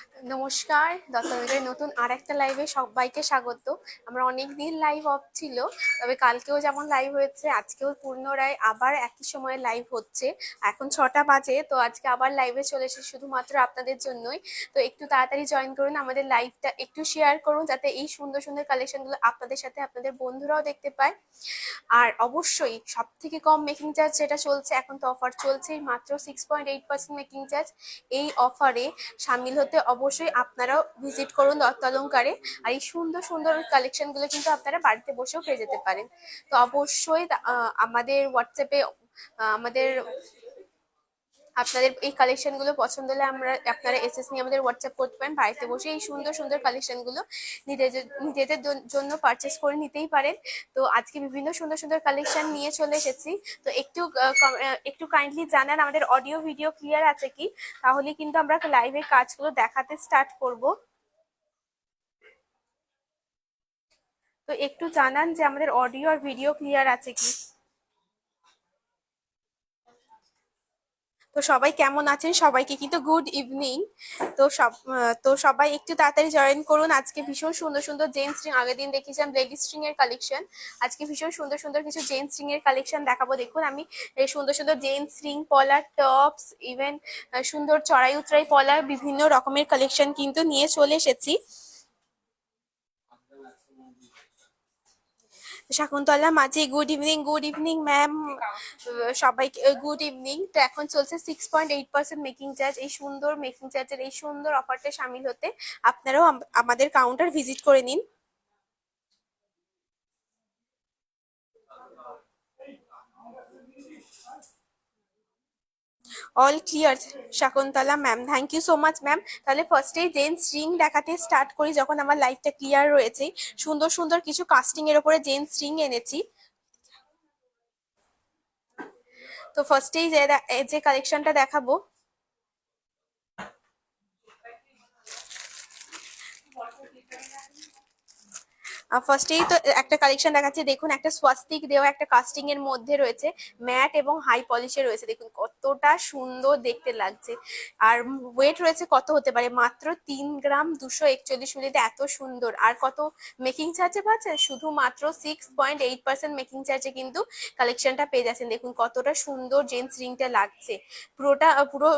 নমস্কার, দত্তনগরের নতুন আরেকটা লাইভে সবাইকে স্বাগত। আমরা অনেকদিন লাইভ অফ ছিল, তবে কালকেও যেমন লাইভ হয়েছে আজকেও পুনরায় আবার একই সময়ে লাইভ হচ্ছে। এখন 6টা বাজে, তো আজকে আবার লাইভে চলে এসেছি শুধুমাত্র আপনাদের জন্যই। তো একটু তাড়াতাড়ি জয়েন করুন, আমাদের লাইভটা একটু শেয়ার করুন, যাতে এই সুন্দর সুন্দর কালেকশনগুলো আপনাদের সাথে আপনাদের বন্ধুরাও দেখতে পায়। আর অবশ্যই সব থেকে কম মেকিং চার্জ যেটা চলছে, এখন তো অফার চলছেই, মাত্র 6.8% মেকিং চার্জ। এই অফারে সামিল হতে অবশ্যই আপনারাও ভিজিট করুন দত্ত অলংকারে। আর এই সুন্দর সুন্দর কালেকশনগুলো কিন্তু আপনারা বাড়িতে বসেও পেয়ে যেতে পারেন। তো অবশ্যই আমাদের হোয়াটসঅ্যাপে আমাদের আপনাদের এই কালেকশনগুলো পছন্দ হলে আপনারা এসএস নিয়ে আমাদের হোয়াটসঅ্যাপ করতে পারেন। বাড়িতে বসে এই সুন্দর সুন্দর কালেকশনগুলো নিজেদের জন্য পারচেস করে নিতেই পারেন। তো আজকে বিভিন্ন সুন্দর সুন্দর কালেকশন নিয়ে চলে এসেছি। তো একটু কাইন্ডলি জানান আমাদের অডিও ভিডিও ক্লিয়ার আছে কি, তাহলে কিন্তু আমরা লাইভে কাজগুলো দেখাতে স্টার্ট করব। তো একটু জানান যে আমাদের অডিও আর ভিডিও ক্লিয়ার আছে কি। তো সবাই কেমন আছেন, সবাইকে কিন্তু গুড ইভিনিং। তো সবাই একটু তাড়াতাড়ি জয়েন করুন। আজকে ভীষণ সুন্দর সুন্দর জেন্টস স্ট্রিং, আগের দিন দেখিয়েছিলাম লেডিস স্ট্রিং এর কালেকশন, আজকে ভীষণ সুন্দর সুন্দর কিছু জেন্টস স্ট্রিং এর কালেকশন দেখাবো। দেখুন আমি এই সুন্দর সুন্দর জেন্টস স্ট্রিং, পলার টপস, ইভেন সুন্দর চড়াই উতরাই পলার বিভিন্ন রকমের কালেকশন কিন্তু নিয়ে চলে এসেছি। শাকুন্তলা মাঝি, গুড ইভিনিং ম্যাম, সবাইকে গুড ইভিনিং। তো এখন চলছে 6.8% মেকিং চার্জ। এই সুন্দর মেকিং চার্জের এই সুন্দর অফারটা সামিল হতে আপনারাও আমাদের কাউন্টার ভিজিট করে নিন। All clear Shakuntala ma'am, thank you so much ma'am. তাহলে ফার্স্টেই জেন্টস রিং দেখাতে স্টার্ট করি, যখন আমার লাইফটা ক্লিয়ার রয়েছে। সুন্দর সুন্দর কিছু কাস্টিং এর উপরে জেন্টস রিং এনেছি। তো ফার্স্টেই যে কালেকশনটা দেখাবো, ফার্স্টেই তো একটা কালেকশন দেখাচ্ছি। দেখুন একটা স্বাস্তিক দেওয়া একটা কাস্টিং এর মধ্যে রয়েছে, ম্যাট এবং হাই পলিশে রয়েছে। দেখুন কতটা সুন্দর দেখতে লাগছে। আর ওয়েট রয়েছে কত হতে পারে, মাত্র 3 গ্রাম 241 মিলিতে, এত সুন্দর। আর কত মেকিং চার্জে পাচ্ছেন, শুধুমাত্র 6.8% মেকিং চার্জে কিন্তু কালেকশনটা পেয়ে যাচ্ছেন। দেখুন কতটা সুন্দর জেন্টস রিংটা লাগছে। পুরো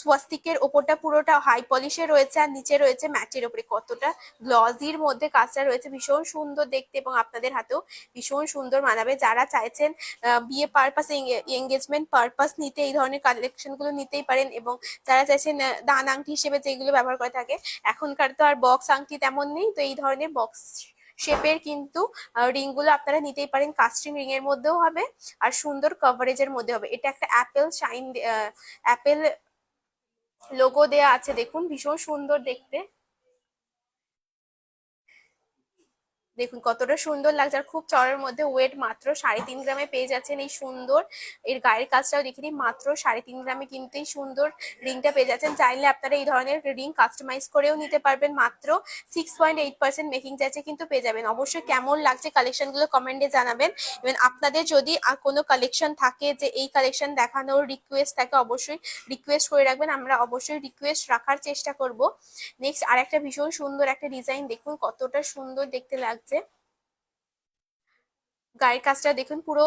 স্বাস্তিকের ওপরটা পুরোটা হাই পলিশে রয়েছে, আর নিচে রয়েছে ম্যাটের ওপরে। কতটা গ্লজির মধ্যে কাজটা রয়েছে, ভীষণ সুন্দর দেখতে, এবং আপনাদের হাতেও ভীষণ সুন্দর মানাবে। যারা চাইছেন বিয়ে পারপাস, এঙ্গেজমেন্ট পারপাস নিতে, এই ধরনের কালেকশন গুলো নিতেই পারেন। এবং যারা চাইছেন দান আংটি হিসেবে যেগুলো ব্যবহার করে থাকে, এখনকার তো আর বক্স আংটি তেমন নেই, তো এই ধরনের বক্স শেপের কিন্তু রিং গুলো আপনারা নিতেই পারেন। কাস্টিং রিং এর মধ্যেও হবে আর সুন্দর কভারেজের মধ্যে হবে। এটা একটা অ্যাপেল শাইন, অ্যাপেল লোগো দেয়া আছে, দেখুন ভীষণ সুন্দর দেখতে। দেখুন কতটা সুন্দর লাগছে, আর খুব চড়ার মধ্যে, ওয়েট মাত্র 3.5 গ্রামে পেয়ে যাচ্ছেন। এই সুন্দর এর গায়ের কাজটাও দেখে নিন, মাত্র 3.5 গ্রামে কিন্তু এই সুন্দর রিংটা পেয়ে যাচ্ছেন। চাইলে আপনারা এই ধরনের রিং কাস্টমাইজ করেও নিতে পারবেন, মাত্র 6.8% মেকিং চার্জে কিন্তু পেয়ে যাবেন। অবশ্যই কেমন লাগছে কালেকশন গুলো কমেন্টে জানাবেন। এবং আপনাদের যদি কোনো কালেকশন থাকে যে এই কালেকশন দেখানোর রিকোয়েস্ট থাকে, অবশ্যই রিকোয়েস্ট করে রাখবেন, আমরা অবশ্যই রিকোয়েস্ট রাখার চেষ্টা করব। নেক্সট আর একটা ভীষণ সুন্দর একটা ডিজাইন, দেখুন কতটা সুন্দর দেখতে লাগছে। গায়ের কাজটা দেখুন, পুরো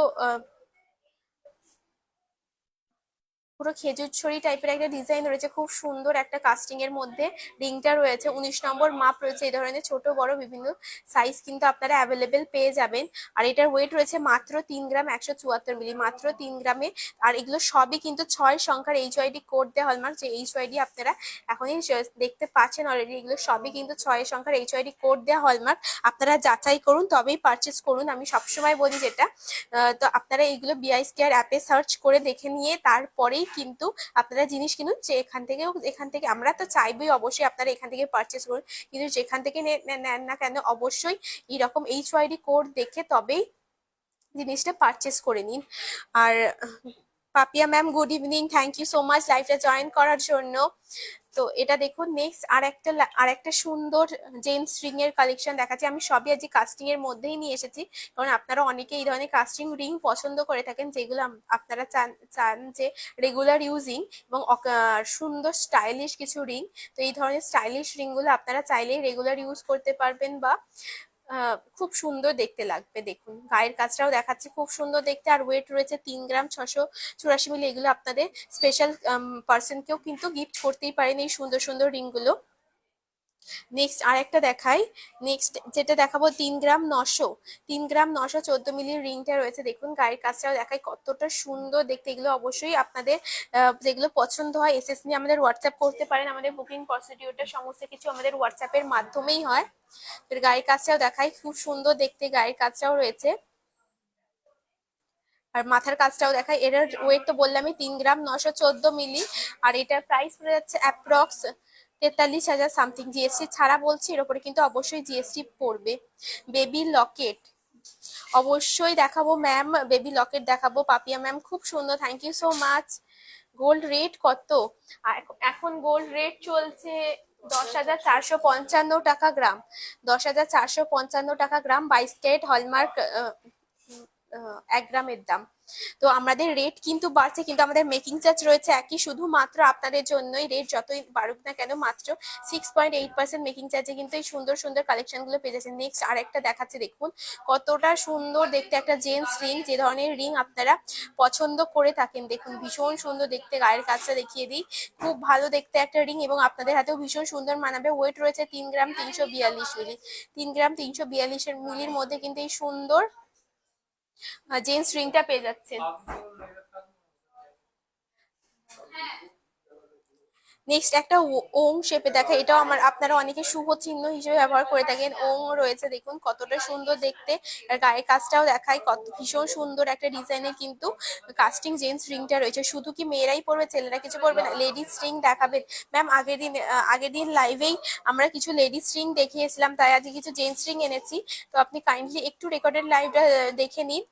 খেজুর ছড়ি টাইপের একটা ডিজাইন রয়েছে, খুব সুন্দর একটা কাস্টিং এর মধ্যে রিংটা রয়েছে। 19 নম্বর মাপ রয়েছে। এই ধরনের ছোট বড় বিভিন্ন সাইজ কিন্তু আপনারা অ্যাভেলেবেল পেয়ে যাবেন। আর এটার ওয়েট রয়েছে মাত্র 3 গ্রাম 174 মিলি, মাত্র 3 গ্রামে। আর এগুলো সবই কিন্তু 6 সংখ্যার HYD কোড দেওয়া হলমার্ক, যে HYD আপনারা এখনই দেখতে পাচ্ছেন অলরেডি। এগুলো সবই কিন্তু 6 সংখ্যার HYD কোড দেওয়া হলমার্ক। আপনারা যাচাই করুন তবেই পারচেস করুন, আমি সবসময় বলি যেটা। তো আপনারা এইগুলো বিআই স্কয়ার অ্যাপে সার্চ করে দেখে নিয়ে তারপরেই কিন্তু আপনারা জিনিস কিনুন। যে এখান থেকে আমরা তো চাইবই অবশ্যই আপনারা এখান থেকে পারচেস করুন, কিন্তু যেখান থেকে নেন না কেন অবশ্যই এরকম HYD কোড দেখে তবেই জিনিসটা পারচেস করে নিন। আর Papiya ma'am good evening, thank you so much লাইভটা জয়েন করার জন্য। তো এটা দেখুন নেক্সট আর একটা সুন্দর জেন্টস রিং এর কালেকশন দেখাচ্ছি। আমি সবই আজকে কাস্টিং এর মধ্যেই নিয়ে এসেছি, কারণ আপনারা অনেকে এই ধরনের কাস্টিং রিং পছন্দ করে থাকেন, যেগুলো আপনারা চান চান যে রেগুলার ইউজিং এবং সুন্দর স্টাইলিশ কিছু রিং। তো এই ধরনের স্টাইলিশ রিংগুলো আপনারা চাইলেই রেগুলার ইউজ করতে পারবেন বা খুব সুন্দর দেখতে লাগবে। দেখুন গায়ের কাজটাও দেখাচ্ছে, খুব সুন্দর দেখতে। আর ওয়েট রয়েছে 3 গ্রাম 684 মিলি। এগুলো আপনাদের স্পেশাল পার্সনকেও কিন্তু গিফট করতেই পারেন এই সুন্দর সুন্দর রিংগুলো। নেক্সট আরেকটা দেখাই। নেক্সট যেটা দেখাবো 3 গ্রাম 900 মিলির রিংটা রয়েছে। দেখুন গায়ের কাজটাও দেখাই, কতটা সুন্দর দেখতে। এগুলো অবশ্যই আপনাদের যেগুলো পছন্দ হয় এসএস নিয়ে আমাদের হোয়াটসঅ্যাপ করতে পারেন। আমাদের বুকিং প্রসিডিউরটা সমস্ত কিছু আমাদের হোয়াটসঅ্যাপের মাধ্যমেই হয়। এর গায়ের কাজটাও দেখাই, খুব সুন্দর দেখতে গায়ের কাজটাও রয়েছে। আর মাথার কাজটাও দেখাই। এর ওয়েট তো বললামই 3 গ্রাম 914 মিলি। আর এটার প্রাইস পড়ে যাচ্ছে অ্যাপ্রক্স 43,000 সামথিং। জিএসটি ছাড়া বলছি, এর উপরে কিন্তু অবশ্যই জিএসটি পড়বে। বেবি লকেট অবশ্যই দেখাবো ম্যাম, বেবি লকেট দেখাবো। পাপিয়া ম্যাম খুব সুন্দর, thank you so much. Gold rate কত? এখন গোল্ড রেট চলছে 10,455 টাকা গ্রাম। 10,455 টাকা গ্রাম, 22 ক্যারেট হলমার্ক 1 গ্রামের দাম। তো আমাদের রেট কিন্তু বাড়ছে, কিন্তু আমাদের মেকিং চার্জ রয়েছে একই, শুধুমাত্র আপনাদের জন্যই। রেট যতই বাড়ুক না কেন, মাত্র 6.8% মেকিং চার্জে কিন্তু এই সুন্দর সুন্দর কালেকশন গুলো পেয়ে যাচ্ছেন। নেক্সট আরেকটা দেখাচ্ছে, দেখুন কতটা সুন্দর দেখতে একটা জেন্টস রিং। যে ধরনের রিং আপনারা পছন্দ করে থাকেন, দেখুন ভীষণ সুন্দর দেখতে। গায়ের কাজটা দেখিয়ে দিই, খুব ভালো দেখতে একটা রিং এবং আপনাদের হাতেও ভীষণ সুন্দর মানাবে। ওয়েট রয়েছে 3 গ্রাম 342 মিলি। 3 গ্রাম 342 মিলির মধ্যে কিন্তু এই সুন্দর জেন্টস রিংটা পেয়ে যাচ্ছেন। নেক্সট একটা ওং শেপে দেখা, এটাও আপনারা অনেকে শুভ চিহ্ন হিসেবে ব্যবহার করে থাকেন। ওং রয়েছে, দেখুন কতটা সুন্দর দেখতে। আর গায়ের কাজটাও দেখায়, কত ভীষণ সুন্দর একটা ডিজাইনের কিন্তু কাস্টিং জেন্টস রিংটা রয়েছে। শুধু কি মেয়েরাই পরবে, ছেলেরা কিছু পরবে না? লেডিস রিং দেখাবেন ম্যাম? আগের দিন লাইভেই আমরা কিছু লেডিস রিং দেখিয়েছিলাম, তাই আজকে কিছু জেন্টস রিং এনেছি। তো আপনি কাইন্ডলি একটু রেকর্ডেড লাইভটা দেখে নিন।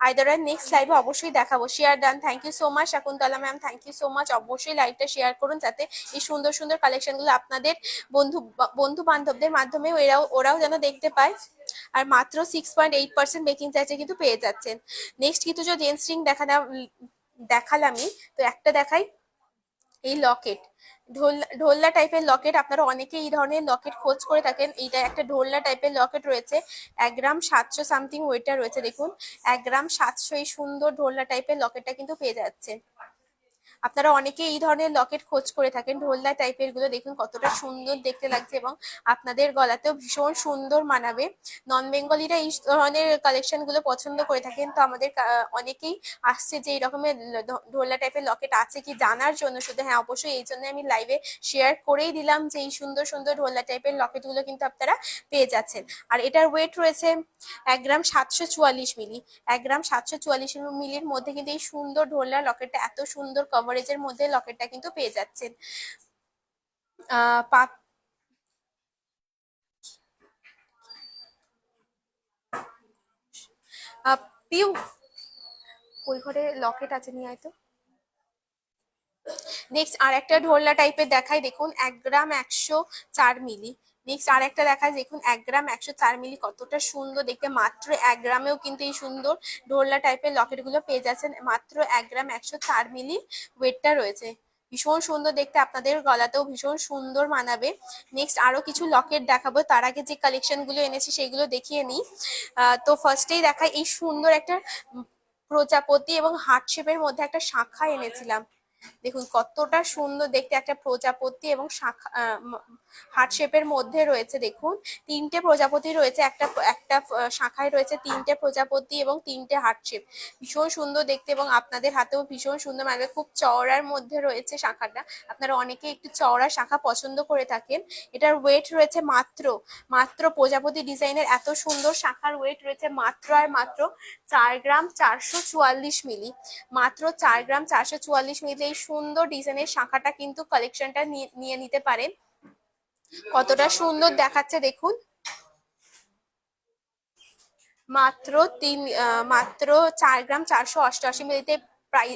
আইদার আর নেক্সট লাইভে অবশ্যই দেখাবো। Share done, thank you so much. Shakuntala ma'am thank you so much. অবশ্যই লাইভটা শেয়ার করুন, যাতে এই সুন্দর সুন্দর কালেকশনগুলো আপনাদের বন্ধু বান্ধবদের মাধ্যমে ওরাও যেন দেখতে পায়। আর মাত্র 6.8% মেকিং চার্জে কিন্তু পেয়ে যাচ্ছেন। নেক্সট কিছু যে জেন্টস রিং দেখালামই, তো একটা দেখাই। এই লকেট, ঢোলনা টাইপের লকেট। আপনারা অনেকে এই ধরনের লকেট খোঁজ করে থাকেন। এইটা একটা ঢোলনা টাইপের লকেট রয়েছে। 1 গ্রাম 700 সামথিং ওয়েটটা রয়েছে। দেখুন 1 গ্রাম 700 এই সুন্দর ঢোলনা টাইপের লকেটটা কিন্তু পেয়ে যাচ্ছে। আপনারা অনেকে এই ধরনের লকেট খোঁজ করে থাকেন, ঢোলনা টাইপের গুলো। দেখুন কতটা সুন্দর দেখতে লাগছে এবং আপনাদের গলাতেও ভীষণ সুন্দর মানাবে। নন বেঙ্গলিরা এই ধরনের কালেকশন গুলো পছন্দ করে থাকেন। তো আমাদের অনেকেই আসছে যে এই রকমের ঢোলনা টাইপের লকেট আছে কি জানার জন্য শুধু। হ্যাঁ অবশ্যই, এই জন্য আমি লাইভে শেয়ার করেই দিলাম যে এই সুন্দর সুন্দর ঢোলনা টাইপের লকেট গুলো কিন্তু আপনারা পেয়ে যাচ্ছেন। আর এটার ওয়েট রয়েছে 1 গ্রাম 744 মিলি। 1 গ্রাম 744 মিলির মধ্যে কিন্তু এই সুন্দর ঢোলনা লকেটটা, এত সুন্দর কভারেজের মধ্যে লকেটটা কিন্তু পেয়ে যাচ্ছেন। পিউ ওই ঘরে লকেট আছে, নিয়ে আয় তো। নেক্সট আর একটা ঢোলনা টাইপের দেখাই, দেখুন 1 গ্রাম 104 মিলি। নেক্সট আর একটা দেখায়, দেখুন 1 গ্রাম 104 মিলি, কতটা সুন্দর দেখতে। মাত্র 1 গ্রামেও কিন্তু এই সুন্দর ঢোলনা টাইপের লকেট গুলো পেয়ে যাচ্ছেন। মাত্র 1 গ্রাম 104 মিলি ওয়েটটা রয়েছে। ভীষণ সুন্দর দেখতে, আপনাদের গলাতেও ভীষণ সুন্দর মানাবে। নেক্সট আরো কিছু লকেট দেখাবো, তার আগে যে কালেকশন গুলো এনেছি সেগুলো দেখিয়ে নিই। তো ফার্স্টেই দেখাই, এই সুন্দর একটা প্রজাপতি এবং হার্ট শেপের মধ্যে একটা শাখা এনেছিলাম। দেখুন কতটা সুন্দর দেখতে, একটা প্রজাপতি এবং শাখা হার্ট শেপের মধ্যে রয়েছে। দেখুন 3টে প্রজাপতি রয়েছে, একটা একটা শাখায় রয়েছে 3টে প্রজাপতি এবং 3টে হার্ট শেপ। ভীষণ সুন্দর দেখতে এবং আপনাদের হাতেও ভীষণ সুন্দর মানবে। খুব চওড়ার মধ্যে রয়েছে শাখাটা, আপনারা অনেকে একটু চওড়া শাখা পছন্দ করে থাকেন। এটার ওয়েট রয়েছে মাত্র প্রজাপতি ডিজাইনের এত সুন্দর শাখার ওয়েট রয়েছে মাত্র আর মাত্র 4 গ্রাম 444 মিলি। মাত্র 4 গ্রাম 444 মিলি এই সুন্দর ডিজাইনের শাখাটা কিন্তু কালেকশনটা নিয়ে নিতে পারেন। কতটা সুন্দর দেখাচ্ছে দেখুন। মাত্র 4 গ্রাম 488 মিলিতে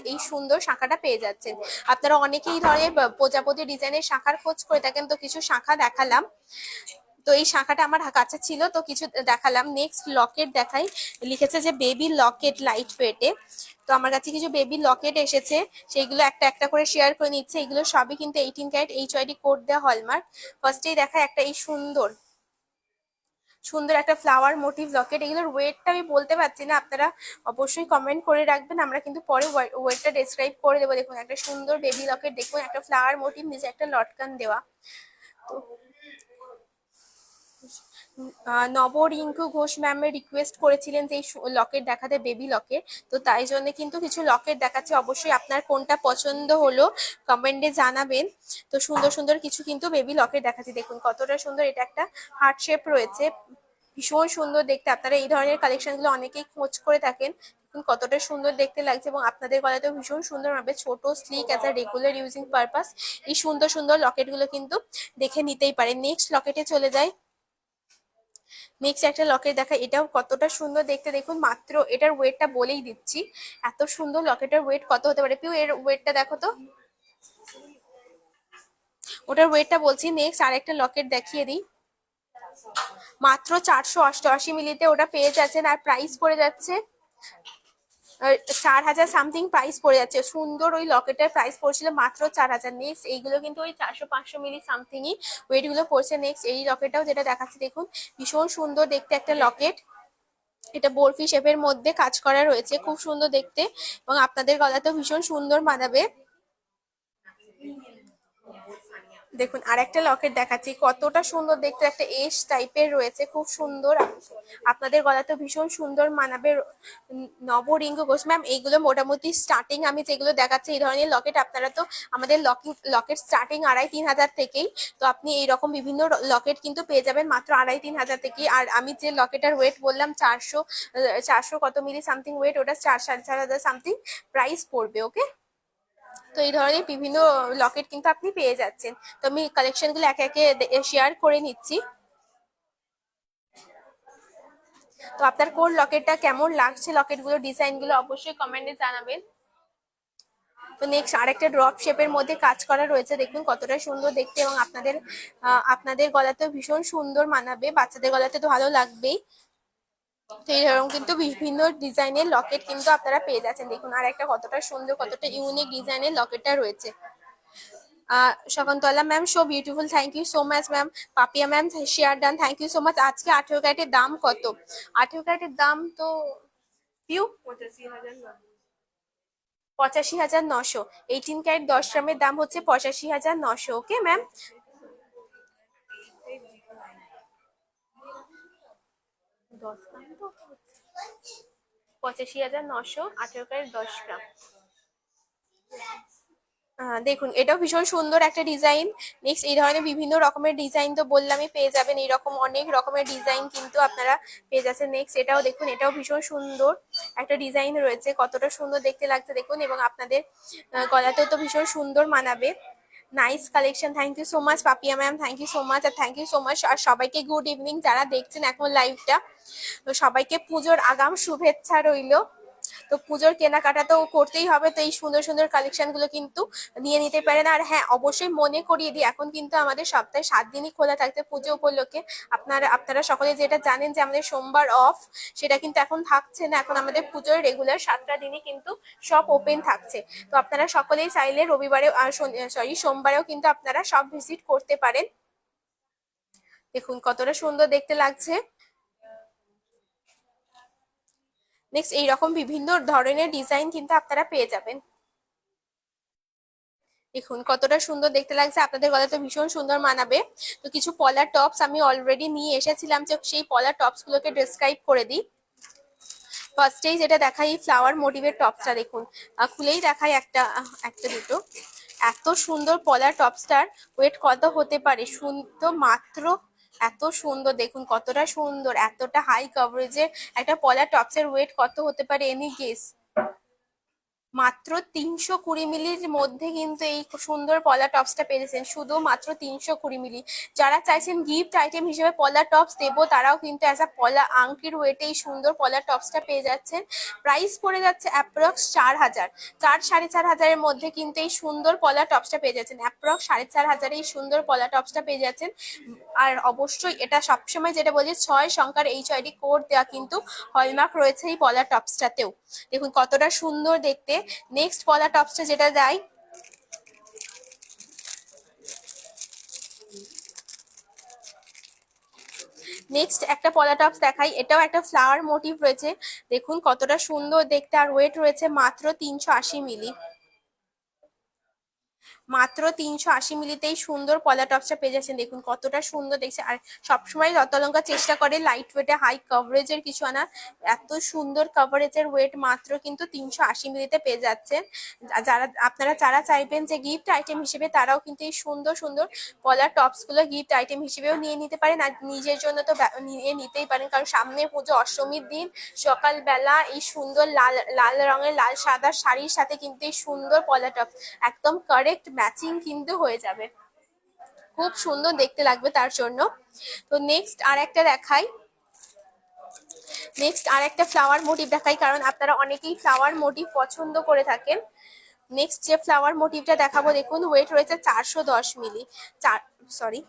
এই সুন্দর শাঁখাটা পেয়ে যাচ্ছেন। আপনারা অনেকেই এই ধরনের প্রজাপতি ডিজাইনের শাঁখার খোঁজ করে থাকেন, তো কিছু শাঁখা দেখালাম। তো এই শাঁখাটা আমার কাছে ছিল, তো কিছু দেখালাম। নেক্সট লকেট দেখাই। লিখেছে যে বেবি লকেট লাইট ওয়েটে। তো আমার কাছে কিছু বেবি লকেট এসেছে, সেইগুলো একটা একটা করে শেয়ার করে নিচ্ছে। এগুলো সবই কিন্তু 18 ক্যারেট HYD কোড দেওয়া হলমার্ক। ফার্স্টেই দেখায় একটা এই সুন্দর সুন্দর একটা ফ্লাওয়ার মোটিভ লকেট। এগুলোর ওয়েটটা আমি বলতে পারছি না, আপনারা অবশ্যই কমেন্ট করে রাখবেন, আমরা কিন্তু পরে ওয়েটটা ডেসক্রাইব করে দেবো। দেখুন একটা সুন্দর বেবি লকেট, দেখুন একটা ফ্লাওয়ার মোটিভ, নিচে একটা লটকান দেওয়া। তো নব রিঙ্কু ঘোষ ম্যামের রিকোয়েস্ট করেছিলেন যে এই লকেট দেখাতে, বেবি লকেট। তো তাই জন্য কিন্তু কিছু লকেট দেখাচ্ছে, অবশ্যই আপনার কোনটা পছন্দ হলো কমেন্টে জানাবেন। তো সুন্দর সুন্দর কিছু কিন্তু বেবি লকেট দেখাচ্ছি, দেখুন কতটা সুন্দর। এটা একটা হার্ট শেপ রয়েছে, ভীষণ সুন্দর দেখতে। আপনারা এই ধরনের কালেকশনগুলো অনেকেই খোঁজ করে থাকেন, কতটা সুন্দর দেখতে লাগছে, এবং আপনাদের গলাতেও ভীষণ সুন্দর হবে। ছোট slick as a regular using purpose এই সুন্দর সুন্দর লকেটগুলো কিন্তু দেখে নিতেই পারেন। নেক্সট লকেটে চলে যায়। নেক্সট একটা লকেট দেখা, এটাও কতটা সুন্দর দেখতে, দেখুন। মাত্র এটার ওয়েটটা বলেই দিচ্ছি, এত সুন্দর লকেটের ওয়েট কত হতে পারে। পিউ এর ওয়েটটা দেখো তো, ওটার ওয়েটটা বলছি। নেক্সট আরেকটা লকেট দেখিয়ে দিই। মাত্র 488 মিলিতে ওটা পেয়ে যাচ্ছেন, আর প্রাইস পড়ে যাচ্ছে 4000 সামথিং প্রাইস পড়ে যাচ্ছে। সুন্দর ওই লকেটের প্রাইস পড়ছিল মাত্র 4000। নেক্সট এইগুলো কিন্তু ওই 400-500 মিলি সামথিংই ওয়েট গুলো পড়ছে। নেক্সট এই লকেটটাও যেটা দেখাচ্ছি, দেখুন ভীষণ সুন্দর দেখতে একটা লকেট। এটা বরফি শেপের মধ্যে কাজ করা রয়েছে, খুব সুন্দর দেখতে, এবং আপনাদের গলাতেও ভীষণ সুন্দর মানাবে। দেখুন আর একটা লকেট দেখাচ্ছি, কতটা সুন্দর দেখতে, একটা এস টাইপের রয়েছে, খুব সুন্দর। আপনাদের গলাতে ভীষণ সুন্দর মানাবে। নব রিঙ্কু ঘোষ ম্যাম, এইগুলো মোটামুটি স্টার্টিং আমি যেগুলো দেখাচ্ছি এই ধরনের লকেট, আপনারা তো আমাদের লকেট স্টার্টিং 2500-3000 থেকেই। তো আপনি এইরকম বিভিন্ন লকেট কিন্তু পেয়ে যাবেন মাত্র 2500-3000 থেকেই। আর আমি যে লকেটার ওয়েট বললাম 400 কত মিলি সামথিং ওয়েট, ওটা 4-4.5 সামথিং প্রাইস পড়বে। ওকে, তো এই ধরনের বিভিন্ন লকেট কিন্তু আপনি পেয়ে যাচ্ছেন। তো আমি কালেকশন গুলো একে একে শেয়ার করে নিচ্ছি। তো আপনার কোন লকেটটা কেমন লাগছে, লকেট গুলো ডিজাইন গুলো অবশ্যই কমেন্টে জানাবেন। তো নেক্সট আরেকটা ড্রপ শেপের মধ্যে কাজ করা রয়েছে, দেখুন কতটা সুন্দর দেখতে, এবং আপনাদের গলাতেও ভীষণ সুন্দর মানাবে, বাচ্চাদের গলাতে তো ভালো লাগবেই। তো এরকম কিন্তু বিভিন্ন ডিজাইনের লকেট কিন্তু আপনারা পেয়ে যাচ্ছেন। দেখুন আর একটা কতটা সুন্দর, কতটা ইউনিক ডিজাইনের লকেটটা রয়েছে। Shakuntala ma'am, so beautiful, thank you so much ma'am. Papiya ma'am, share done, thank you so much. আজকে 18 ক্যারেটের দাম কত? 18 ক্যারেটের দাম তো পিউ 85,900। 18 ক্যারেট 10 গ্রামের দাম হচ্ছে 85,900। ওকে ম্যাম, 85,900, 18 ক্যারেট 10 গ্রাম। দেখুন এটাও ভীষণ সুন্দর একটা ডিজাইন। নেক্সট এই ধরনের বিভিন্ন রকমের ডিজাইন তো বললামই পেয়ে যাবেন, এইরকম অনেক রকমের ডিজাইন কিন্তু আপনারা পেয়ে যাচ্ছেন। নেক্সট এটাও দেখুন, এটাও ভীষণ সুন্দর একটা ডিজাইন রয়েছে, কতটা সুন্দর দেখতে লাগছে দেখুন, এবং আপনাদের গলাতেও তো ভীষণ সুন্দর মানাবে। Nice collection, thank you so much Papiya ma'am, thank you so much, আর থ্যাংক ইউ সো মাচ। আর সবাইকে গুড ইভিনিং যারা দেখছেন এখন লাইভটা, তো সবাইকে পুজোর আগাম শুভেচ্ছা রইলো। তো পুজোর কেনাকাটা তো করতেই হবে, তো এই সুন্দর সুন্দর কালেকশন গুলো কিন্তু নিয়ে নিতে পারেন। আর হ্যাঁ, অবশ্যই মনে করিয়ে দিই, এখন কিন্তু আমাদের সপ্তাহে 7 দিনই খোলা থাকছে পুজো উপলক্ষে। আপনারা সকলে যেটা জানেন যে আমাদের সোমবার অফ, সেটা কিন্তু এখন থাকছে না। এখন আমাদের পুজোর রেগুলার 7টা দিনই কিন্তু সব ওপেন থাকছে। তো আপনারা সকলেই চাইলে রবিবারে সোমবারেও কিন্তু আপনারা সব ভিজিট করতে পারেন। দেখুন কতটা সুন্দর দেখতে লাগছে। নেক্সট এইরকম বিভিন্ন ধরনের ডিজাইন কিন্তু আপনারা পেয়ে যাবেন। দেখুন কতটা সুন্দর দেখতে লাগছে, আপনাদের গলাতে ভীষণ সুন্দর মানাবে। তো কিছু পলার টপস আমি অলরেডি নিয়ে এসেছিলাম, যে সেই পলার টপস গুলোকে ডেসক্রাইব করে দিই। ফার্স্টেই যেটা দেখাই ফ্লাওয়ার মোটিভের টপসটা, দেখুন খুলেই দেখাই একটা একটা দুটো। এত সুন্দর পলার টপসটার ওয়েট কত হতে পারে শুনতো, মাত্র এত সুন্দর, দেখুন কতটা সুন্দর, এতটা হাই কভারেজের একটা পলার টপসের ওয়েট কত হতে পারে, এনি গেস? মাত্র 320 মিলির মধ্যে কিন্তু এই সুন্দর পলা টপসটা পেয়েছেন, শুধু মাত্র 320 মিলি। যারা চাইছেন গিফট আইটেম হিসেবে পলা টপস দেবো, তারাও কিন্তু অ্যাজ আ পলা আংটির ওয়েটে এই সুন্দর পলা টপসটা পেয়ে যাচ্ছেন। প্রাইস পড়ে যাচ্ছে অ্যাপ্রক্স 4,000, 4-4,500-এর মধ্যে কিন্তু এই সুন্দর পলা টপসটা পেয়ে যাচ্ছেন। অ্যাপ্রক্স 4,500 এই সুন্দর পলা টপসটা পেয়ে যাচ্ছেন। আর অবশ্যই এটা সবসময় যেটা বলি 6 সংখ্যার HID কোড দেওয়া কিন্তু হলমার্ক রয়েছে এই পলা টপসটাতেও। দেখুন কতটা সুন্দর দেখতে। নেক্সট পলা টপসটা যেটা দেয়, নেক্সট একটা পলা টপস দেখাই। এটাও একটা ফ্লাওয়ার মোটিভ রয়েছে, দেখুন কতটা সুন্দর দেখতে। আর ওয়েট রয়েছে মাত্র 380 মিলি। মাত্র 380 মিলিতেই সুন্দর পলা টপসটা পেয়ে যাচ্ছেন, দেখুন কতটা সুন্দর দেখছে। আর সবসময় রত্নালঙ্কা চেষ্টা করে লাইট ওয়েটে হাই কভারেজের কিছু আনা। এত সুন্দর কভারেজের ওয়েট মাত্র কিন্তু 380 মিলিতে পেয়ে যাচ্ছেন। যারা চাইবেন যে গিফট আইটেম হিসেবে, তারাও কিন্তু এই সুন্দর সুন্দর পলা টপস গুলো গিফট আইটেম হিসেবেও নিয়ে নিতে পারেন। আর নিজের জন্য তো নিয়ে নিতেই পারেন, কারণ সামনে পুজো, অষ্টমীর দিন সকালবেলা এই সুন্দর লাল লাল রঙের লাল সাদা শাড়ির সাথে কিন্তু এই সুন্দর পলা টপস একদম কারেক্ট ম্যাচিং কিন্তু হয়ে যাবে, খুব সুন্দর দেখতে লাগবে তার জন্য। তো নেক্সট আর একটা দেখাই। নেক্সট আর একটা ফ্লাওয়ার মোটিভ দেখাই, কারণ আপনারা অনেকেই ফ্লাওয়ার মোটিভ পছন্দ করে থাকেন। নেক্সট যে ফ্লাওয়ার মোটিভটা দেখাবো, দেখুন ওয়েট রয়েছে 410 মিলি। সরি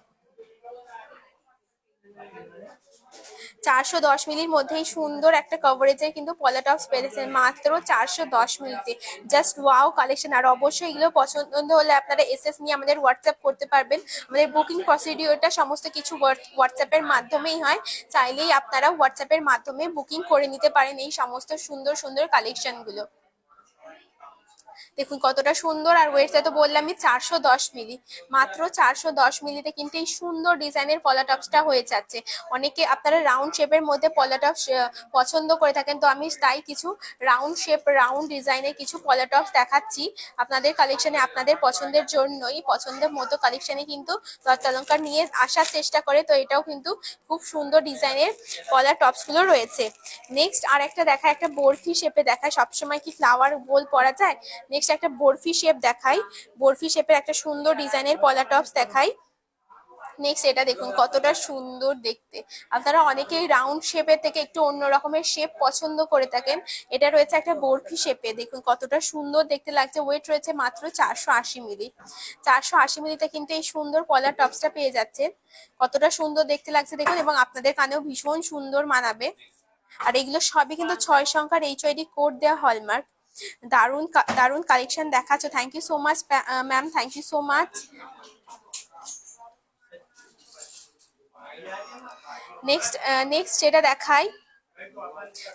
410 মিলির মধ্যেই সুন্দর একটা কভারেজের কিন্তু পলা টপস পেয়েছেন মাত্র 410 মিলিতে। Just wow collection. আর অবশ্যই এগুলো পছন্দ হলে আপনারা SS নিয়ে আমাদের হোয়াটসঅ্যাপ করতে পারবেন। আমাদের বুকিং প্রসিডিওরটা সমস্ত কিছু হোয়াটসঅ্যাপের মাধ্যমেই হয়, চাইলেই আপনারা হোয়াটসঅ্যাপের মাধ্যমে বুকিং করে নিতে পারেন এই সমস্ত সুন্দর সুন্দর কালেকশনগুলো। দেখুন কতটা সুন্দর। আর ওয়েটটা তো বললামই 410 মিলি। মাত্র 410 মিলিতে কিন্তু এই সুন্দর ডিজাইনের পলা টপসটা হয়ে যাচ্ছে। অনেকে আপনারা রাউন্ড শেপের মধ্যে পলা টপস পছন্দ করে থাকেন, তো আমি তাই কিছু রাউন্ড শেপ রাউন্ড ডিজাইনের কিছু পলা টপস দেখাচ্ছি আপনাদের কালেকশনে। আপনাদের পছন্দের জন্যই, পছন্দের মতো কালেকশনে কিন্তু রত্নালঙ্কার নিয়ে আসার চেষ্টা করে। তো এটাও কিন্তু খুব সুন্দর ডিজাইনের পলা টপস গুলো রয়েছে। নেক্সট আর একটা দেখা, একটা বরফি শেপে দেখায়। সবসময় কি ফ্লাওয়ার গোল পরা যায়? নেক্সট একটা বরফি শেপ দেখাই। বরফি শেপের একটা সুন্দর ডিজাইনের পলা টপস দেখাই। নেক্সট এটা দেখুন কতটা সুন্দর দেখতে। আপনারা অনেকেই রাউন্ড শেপের থেকে একটু অন্য রকমের শেপ পছন্দ করে থাকেন। এটা রয়েছে একটা বরফি শেপে, দেখুন কতটা সুন্দর দেখতে লাগছে। ওয়েট রয়েছে মাত্র 480 মিলি। 480 মিলিতে কিন্তু এই সুন্দর পলা টপসটা পেয়ে যাচ্ছে। কতটা সুন্দর দেখতে লাগছে দেখুন, এবং আপনাদের কানেও ভীষণ সুন্দর মানাবে। আর এগুলো সবই কিন্তু 6 সংখ্যার HID কোড দেওয়া হলমার্ক। দারুন দারুন কালেকশন দেখাচ্ছ। Thank you so much ma'am, thank you so much. Next যেটা দেখাই,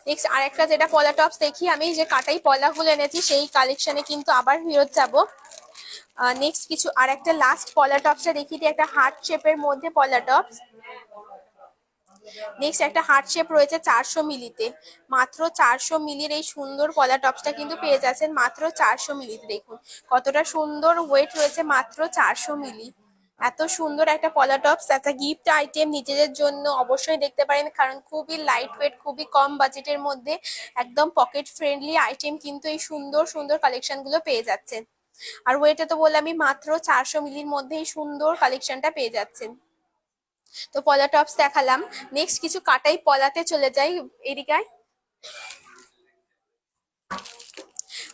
নেক্সট আরেকটা যেটা পলা টপস দেখি আমি, যে কাটাই পলাগুলো এনেছি সেই কালেকশনে কিন্তু আবার ফেরত যাবো। নেক্সট কিছু আর একটা লাস্ট পলা টপসটা দেখি দিই, একটা হার্ট শেপের মধ্যে পলা টপস। নেক্সট একটা হার্ট শেপ রয়েছে 400 মিলিতে। মাত্র 400 মিলির এই সুন্দর পলা টপসটা কিন্তু পেয়ে যাচ্ছেন মাত্র 400 মিলিতে। দেখুন কতটা সুন্দর। ওয়েট রয়েছে মাত্র 400 মিলি। এত সুন্দর একটা পলা টপস একটা গিফট আইটেম নিজেদের জন্য অবশ্যই দেখতে পারেন, কারণ খুবই লাইট ওয়েট, খুবই কম বাজেটের মধ্যে একদম পকেট ফ্রেন্ডলি আইটেম কিন্তু এই সুন্দর সুন্দর কালেকশন গুলো পেয়ে যাচ্ছেন। আর ওয়েটে তো বললামই মাত্র 400 মিলির মধ্যে এই সুন্দর কালেকশনটা পেয়ে যাচ্ছেন। তো পলা টপস দেখালাম। নেক্সট কিছু কাটাই পলাতে চলে যাই, এদিকে।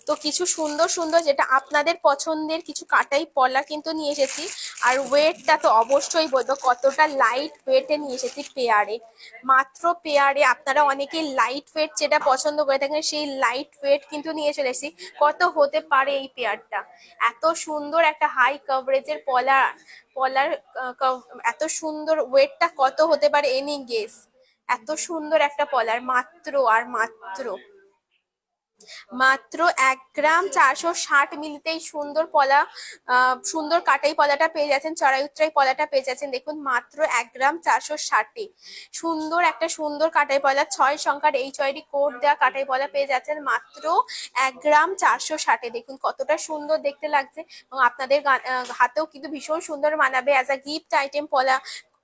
তো কিছু সুন্দর সুন্দর যেটা আপনাদের পছন্দের কিছু কাটাই পলা কিন্তু নিয়ে এসেছি। আর ওয়েটটা তো অবশ্যই বলবো কতটা লাইট ওয়েটে নিয়ে এসেছি পেয়ারে। মাত্র পেয়ারে আপনারা অনেকেই লাইট ওয়েট যেটা পছন্দ করে থাকেন, সেই লাইট ওয়েট কিন্তু নিয়ে চলে এসেছি। কত হতে পারে এই পেয়ারটা? এত সুন্দর একটা হাই কভারেজের পলার এত সুন্দর ওয়েটটা কত হতে পারে? Any guess. এত সুন্দর একটা পলার মাত্র আর মাত্র মাত্র 1 গ্রাম 460 মিলিতেই সুন্দর পলা সুন্দর কাটাই পলাটা পেয়ে যাচ্ছেন, চড়াই উত্তরাই পলাটা পেয়ে যাচ্ছেন। দেখুন মাত্র 1 গ্রাম 460 সুন্দর একটা সুন্দর কাটাই পলা 6 সংখ্যার HID কোড দেওয়া কাটাই পলা পেয়ে যাচ্ছেন মাত্র 1 গ্রাম 460। দেখুন কতটা সুন্দর দেখতে লাগছে, এবং আপনাদের হাতেও কিন্তু ভীষণ সুন্দর মানাবে অ্যাজ আ গিফট আইটেম পলা।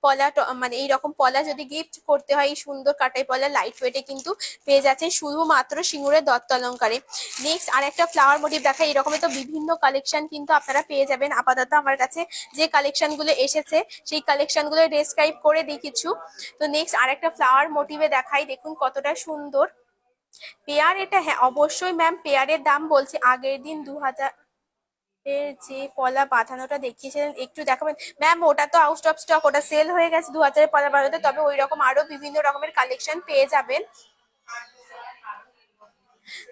পলা মানে এইরকম পলা যদি গিফট করতে হয়, এই সুন্দর কাটাই পলা লাইট ওয়েটে কিন্তু পেয়ে যাচ্ছেন শুধুমাত্র সিঙ্গুরের দত্ত অলঙ্কারে। নেক্সট আর একটা ফ্লাওয়ার মোটিভ দেখা, এরকমের তো বিভিন্ন কালেকশন কিন্তু আপনারা পেয়ে যাবেন। আপাতত আমার কাছে যে কালেকশন গুলো এসেছে সেই কালেকশন গুলো ডেসক্রাইব করে দিই কিছু। তো নেক্সট আর একটা ফ্লাওয়ার মোটিভে দেখাই, দেখুন কতটা সুন্দর পেয়ার এটা। হ্যাঁ অবশ্যই ম্যাম পেয়ারের দাম বলছি, আগের দিন 2000 এর যে পলা বাঁধানোটা দেখিয়েছিলেন একটু দেখাবেন ম্যাম? ওটা তো আউট অফ স্টক, ওটা সেল হয়ে গেছে 2000 পলা বাঁধাতে। তবে ওই রকম আরো বিভিন্ন রকমের কালেকশন পেয়ে যাবেন।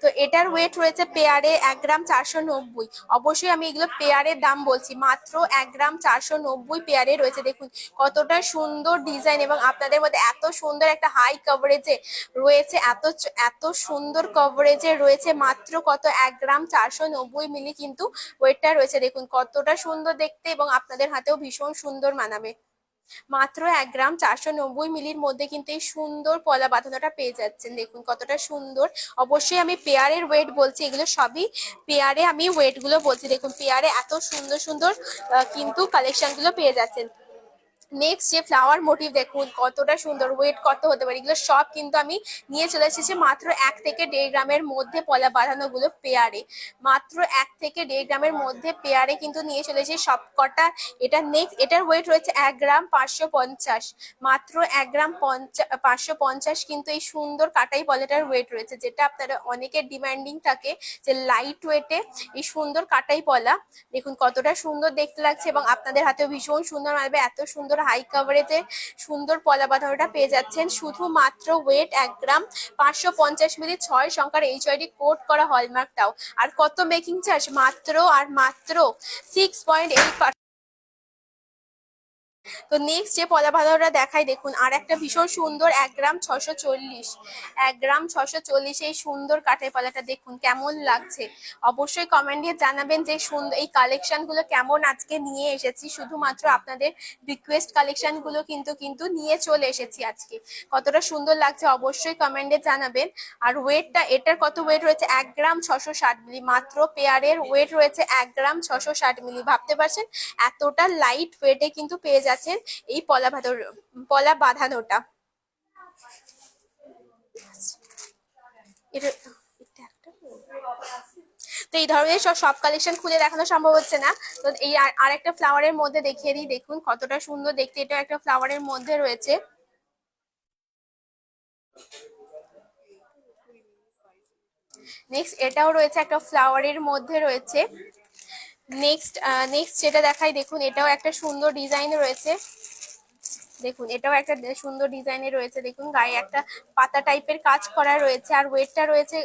তো এটার ওয়েট রয়েছে পেয়ারে 1 গ্রাম 490। অবশ্যই আমি এগুলো পেয়ারের দাম বলছি, মাত্র 1 গ্রাম 490 পেয়ারে রয়েছে। দেখুন কতটা সুন্দর ডিজাইন এবং আপনাদের মধ্যে এত সুন্দর একটা হাই কভারেজে রয়েছে, এত সুন্দর কভারেজে রয়েছে। মাত্র কত 1 গ্রাম 490 মিলি কিন্তু ওয়েটটা রয়েছে। দেখুন কতটা সুন্দর দেখতে এবং আপনাদের হাতেও ভীষণ সুন্দর মানাবে। মাত্র 1 গ্রাম 490 মিলির মধ্যে কিন্তু এই সুন্দর পলা বাঁধানোটা পেয়ে যাচ্ছেন। দেখুন কতটা সুন্দর। অবশ্যই আমি পেয়ারের ওয়েট বলছি, এগুলো সবই পেয়ারে আমি ওয়েট গুলো বলছি। দেখুন পেয়ারে এত সুন্দর সুন্দর কিন্তু কালেকশন গুলো পেয়ে যাচ্ছেন। নেক্সট যে ফ্লাওয়ার মোটিভ দেখুন কতটা সুন্দর, ওয়েট কত হতে পারে, এগুলো সব কিন্তু আমি নিয়ে চলে এসেছি মাত্র 1 থেকে 1.5 গ্রামের মধ্যে পলা বাঁধানো গুলো পেয়ারে। মাত্র 1 থেকে 1.5 গ্রামের মধ্যে পেয়ারে কিন্তু নিয়ে চলে এসেছি সব কটা। এটা নেক্সট এটার ওয়েট রয়েছে 1 গ্রাম 550। মাত্র 1 গ্রাম 550 কিন্তু এই সুন্দর কাটাই পলাটার ওয়েট রয়েছে, যেটা আপনারা অনেকের ডিমান্ডিং থাকে যে লাইট ওয়েটে এই সুন্দর কাটাই পলা। দেখুন কতটা সুন্দর দেখতে লাগছে এবং আপনাদের হাতেও ভীষণ সুন্দর মানবে। এত সুন্দর হাই কভারেজে সুন্দর পলা বাঁধানোটা পেয়ে যাচ্ছেন শুধুমাত্র ওয়েট 1 গ্রাম 550 মিলি 6 সংখ্যার HID কোড করা হলমার্কটাও। আর কত মেকিং চার্জ? মাত্র আর মাত্র 6.8। তো নেক্সট যে পলা বাঁধানোটা দেখাই, দেখুন আর একটা ভীষণ সুন্দর 1 গ্রাম 640। 1 গ্রাম 640 এই সুন্দর কাঠের পলাটা দেখুন কেমন লাগছে। অবশ্যই কমেন্ট দিয়ে জানাবেন যে সুন্দর এই কালেকশন গুলো কেমন আজকে নিয়ে এসেছি। শুধুমাত্র আপনাদের রিকোয়েস্ট কালেকশন গুলো কিন্তু নিয়ে চলে এসেছি আজকে। কতটা সুন্দর লাগছে অবশ্যই কমেন্টে জানাবেন। আর ওয়েটটা এটার কত ওয়েট রয়েছে? 1 গ্রাম 660 মিলি। মাত্র পেয়ারের ওয়েট রয়েছে 1 গ্রাম 660 মিলি। ভাবতে পারছেন এতটা লাইট ওয়েটে কিন্তু পেয়ে যাচ্ছেন এই পলা বাঁধানোটা। তো এই ধরনের সব কালেকশন খুলে দেখানো সম্ভব হচ্ছে না। তো এই আর একটা ফ্লাওয়ারের মধ্যে দেখিয়ে দিই, দেখুন কতটা সুন্দর দেখতে। এটা একটা ফ্লাওয়ারের মধ্যে রয়েছে। নেক্সট এটাও রয়েছে একটা ফ্লাওয়ারের মধ্যে রয়েছে। নেক্সট যেটা দেখাই, দেখুন এটাও একটা সুন্দর ডিজাইন রয়েছে। দেখুন এটাও একটা সুন্দর ডিজাইনে রয়েছে। দেখুন গায়ে একটা পাতা টাইপের কাজ করা রয়েছে আর ওয়েটটা রয়েছে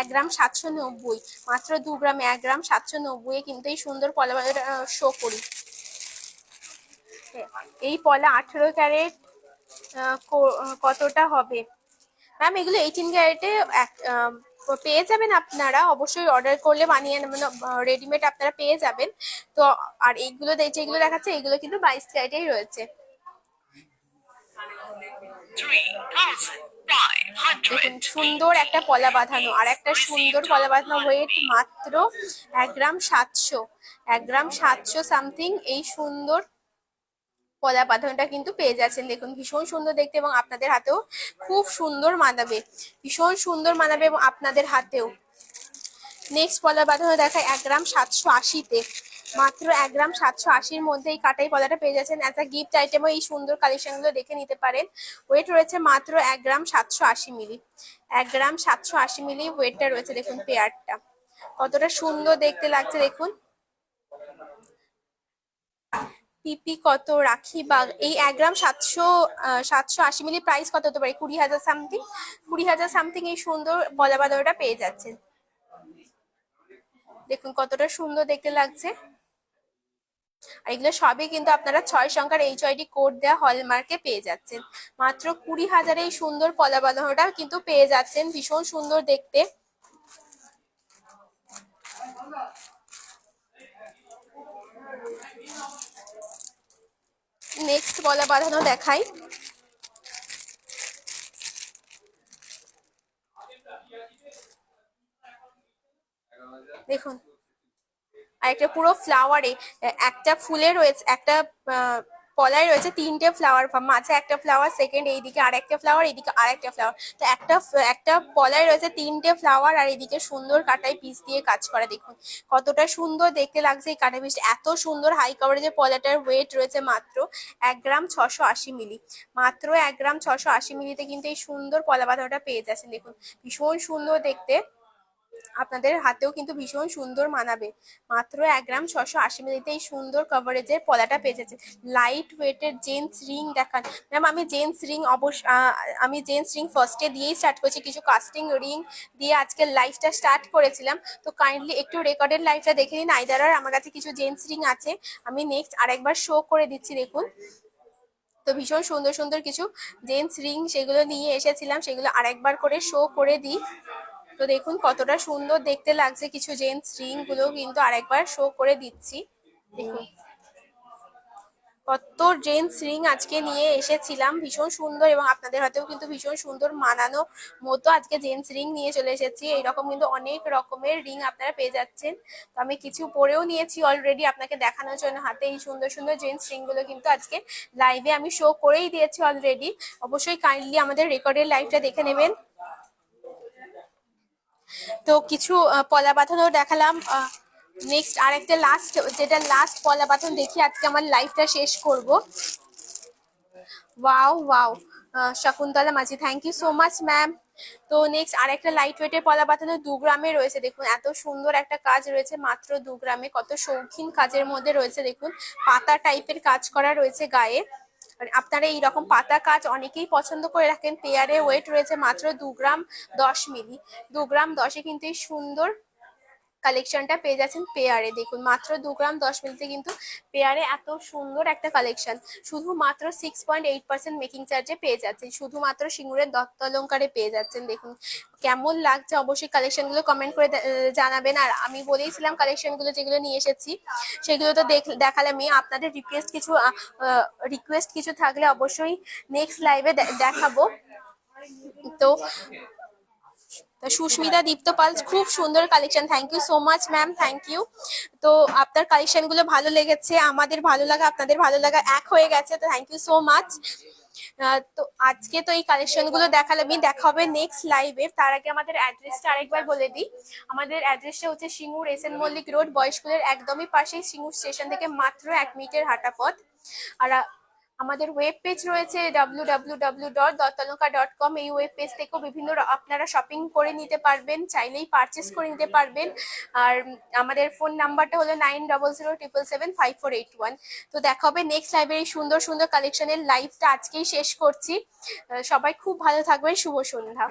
1 গ্রাম 790। মাত্র 2 গ্রামে 1 গ্রাম 790 কিন্তু এই সুন্দর পলা শো করি। এই পলা 18 ক্যারেট কতটা হবে ম্যাম? এগুলো 18 ক্যারেটে পেয়ে যাবেন আপনারা। অবশ্যই অর্ডার করলে বানিয়ে মানে রেডিমেড আপনারা পেয়ে যাবেন। তো আর এইগুলো যেগুলো দেখাচ্ছে এগুলো কিন্তু 22 ক্যারেটেই রয়েছে। দেখুন সুন্দর একটা পলা বাঁধানো আর একটা সুন্দর পলা বাঁধানো ওয়েট মাত্র 1 গ্রাম 700। 1 গ্রাম 700 সামথিং এই সুন্দর পলা বাঁধানোটা কিন্তু পেয়ে যাচ্ছেন। দেখুন ভীষণ সুন্দর দেখতে এবং আপনাদের হাতেও খুব সুন্দর মানাবে, ভীষণ সুন্দর মানাবে এবং আপনাদের হাতেও। নেক্সট পলা বাঁধানো দেখায় 1 গ্রাম 780-তে। মাত্র 1 গ্রাম 780-র মধ্যে এই কাটাই পলাটা পেয়ে যাচ্ছেন। অ্যাজ আ গিফট আইটেমও এই সুন্দর কালেকশন গুলো দেখে নিতে পারেন। ওয়েট রয়েছে মাত্র 1 গ্রাম 780 মিলি। 1 গ্রাম 780 মিলি ওয়েটটা রয়েছে। দেখুন পেয়ারটা কতটা সুন্দর দেখতে লাগছে। দেখুন পিপি কত রাখি বা এই 1 গ্রাম 780 মিলি প্রাইস কত হতে পারে? 20,000 সামথিং। 20,000 সামথিং এই সুন্দর পলা বাঁধানোটা পেয়ে যাচ্ছেন। দেখুন কতটা সুন্দর দেখতে লাগছে। আর এগুলো সবই কিন্তু আপনারা 6 সংখ্যার HID কোড দেওয়া হলমার্কে পেয়ে যাচ্ছেন। মাত্র 20,000 এই সুন্দর পলা বাঁধানোটা কিন্তু পেয়ে যাচ্ছেন, ভীষণ সুন্দর দেখতে। নেক্সট পলা বাঁধানো দেখাই। দেখুন আর একটা পুরো ফ্লাওয়ারে একটা ফুলে রয়েছে, একটা পলায় রয়েছে 3টে ফ্লাওয়ার, মাঝে একটা ফ্লাওয়ার, সেকেন্ড এইদিকে আর একটা ফ্লাওয়ার, এইদিকে আর একটা ফ্লাওয়ার। তো একটা পলায় রয়েছে 3টে ফ্লাওয়ার, আর এইদিকে সুন্দর কাটাই পিস দিয়ে কাজ করা। দেখুন কতটা সুন্দর দেখতে লাগছে এই কাটাই পিস, এত সুন্দর হাই কভারেজের পলাটার ওয়েট রয়েছে মাত্র 1 গ্রাম 680 মিলি। মাত্র 1 গ্রাম 680 মিলিতে কিন্তু এই সুন্দর পলা বাঁধাটা পেয়ে যাচ্ছেন। দেখুন ভীষণ সুন্দর দেখতে, আপনাদের হাতেও কিন্তু ভীষণ সুন্দর মানাবে। মাত্র 1 গ্রাম 680 মিলিতে এই সুন্দর কভারেজের পলাটা পেয়ে যাচ্ছে। লাইট ওয়েটের জেন্টস রিং দেখান ম্যাম। আমি জেন্টস রিং ফার্স্টে দিয়েই স্টার্ট করছি, কিছু কাস্টিং রিং দিয়ে আজকে লাইভটা স্টার্ট করেছিলাম। তো কাইন্ডলি একটু রেকর্ডেড লাইভটা দেখে নিন। আইদার আর আমার কাছে কিছু জেন্টস রিং আছে, আমি নেক্সট আরেকবার শো করে দিচ্ছি। দেখুন তো ভীষণ সুন্দর সুন্দর কিছু জেন্টস রিং সেগুলো নিয়ে এসেছিলাম, সেগুলো আরেকবার করে শো করে দিই। তো দেখুন কতটা সুন্দর দেখতে লাগছে, কিছু জেন্টস রিং গুলো কিন্তু আরেকবার শো করে দিচ্ছি। দেখুন কত জেন্টস রিং আজকে নিয়ে এসেছিলাম, ভীষণ সুন্দর, এবং আপনাদের হাতেও কিন্তু ভীষণ সুন্দর মানানো মতো আজকে জেন্টস রিং নিয়ে চলে এসেছি। এইরকম কিন্তু অনেক রকমের রিং আপনারা পেয়ে যাচ্ছেন। তো আমি কিছু পরেও নিয়েছি অলরেডি আপনাকে দেখানোর জন্য হাতে। এই সুন্দর সুন্দর জেন্টস রিং গুলো কিন্তু আজকে লাইভে আমি শো করেই দিয়েছি অলরেডি। অবশ্যই কাইন্ডলি আমাদের রেকর্ডের লাইভটা দেখে নেবেন। তো কিছু পলা বাঁধানো দেখালাম। নেক্সট আরেকটা লাস্ট পলা বাঁধানো দেখি আজকে আমার লাইফটা শেষ করব। Wow wow, Shakuntala Majhi, thank you so much ma'am. তো নেক্সট আরেকটা লাইট ওয়েটের পলা বাঁধানো 2 গ্রামে রয়েছে। দেখুন এত সুন্দর একটা কাজ রয়েছে মাত্র 2 গ্রামে, কত শৌখিন কাজের মধ্যে রয়েছে। দেখুন পাতা টাইপের কাজ করা রয়েছে গায়ে। আপনারা এইরকম পাতা কাজ অনেকেই পছন্দ করে রাখেন। পেয়ারে ওয়েট রয়েছে মাত্র 2 গ্রাম 10 মিলি। 2 গ্রাম 10-এ কিন্তু এই সুন্দর কালেকশনটা পেয়ে যাচ্ছেন পেয়ারে। দেখুন মাত্র 2 গ্রাম 10 মিলিতে কিন্তু পেয়ারে এত সুন্দর একটা কালেকশন শুধুমাত্র 6.8% মেকিং চার্জে পেয়ে যাচ্ছেন, শুধুমাত্র সিঙ্গুরের দত্ত অলঙ্কারে পেয়ে যাচ্ছেন। দেখুন কেমন লাগছে অবশ্যই কালেকশনগুলো কমেন্ট করে জানাবেন। আর আমি বলেইছিলাম কালেকশনগুলো যেগুলো নিয়ে এসেছি সেগুলো তো দেখালামই। আপনাদের রিকোয়েস্ট কিছু থাকলে অবশ্যই নেক্সট লাইভে দেখাবো। তো সুস্মিতা দীপ্ত পাল, খুব সুন্দর collection, thank you so much ma'am, thank you. তো আপনার কালেকশন গুলো ভালো লেগেছে, আমাদের ভালো লাগা আপনাদের ভালো লাগা এক হয়ে গেছে, তো থ্যাংক ইউ সো মাচ। তো আজকে তো এই কালেকশন গুলো দেখালামই, দেখা হবে নেক্সট লাইভে। তার আগে আমাদের অ্যাড্রেসটা আরেকবার বলে দিই। আমাদের অ্যাড্রেসটা হচ্ছে Singur SN Mallick road, boys স্কুলের একদমই পাশেই, সিঙ্গুর স্টেশন থেকে মাত্র 1 মিনিটের হাঁটা পথ। আর আমাদের ওয়েব পেজ রয়েছে www.dottalonka.com। এই ওয়েব পেজ থেকেও বিভিন্ন আপনারা শপিং করে নিতে পারবেন, চাইলেই পারচেস করে নিতে পারবেন। আর আমাদের ফোন নাম্বারটা হলো 9007775481। তো দেখা হবে নেক্সট লাইভে। এই সুন্দর সুন্দর কালেকশনের লাইভটা আজকেই শেষ করছি। সবাই খুব ভালো থাকবেন, শুভ সন্ধ্যা।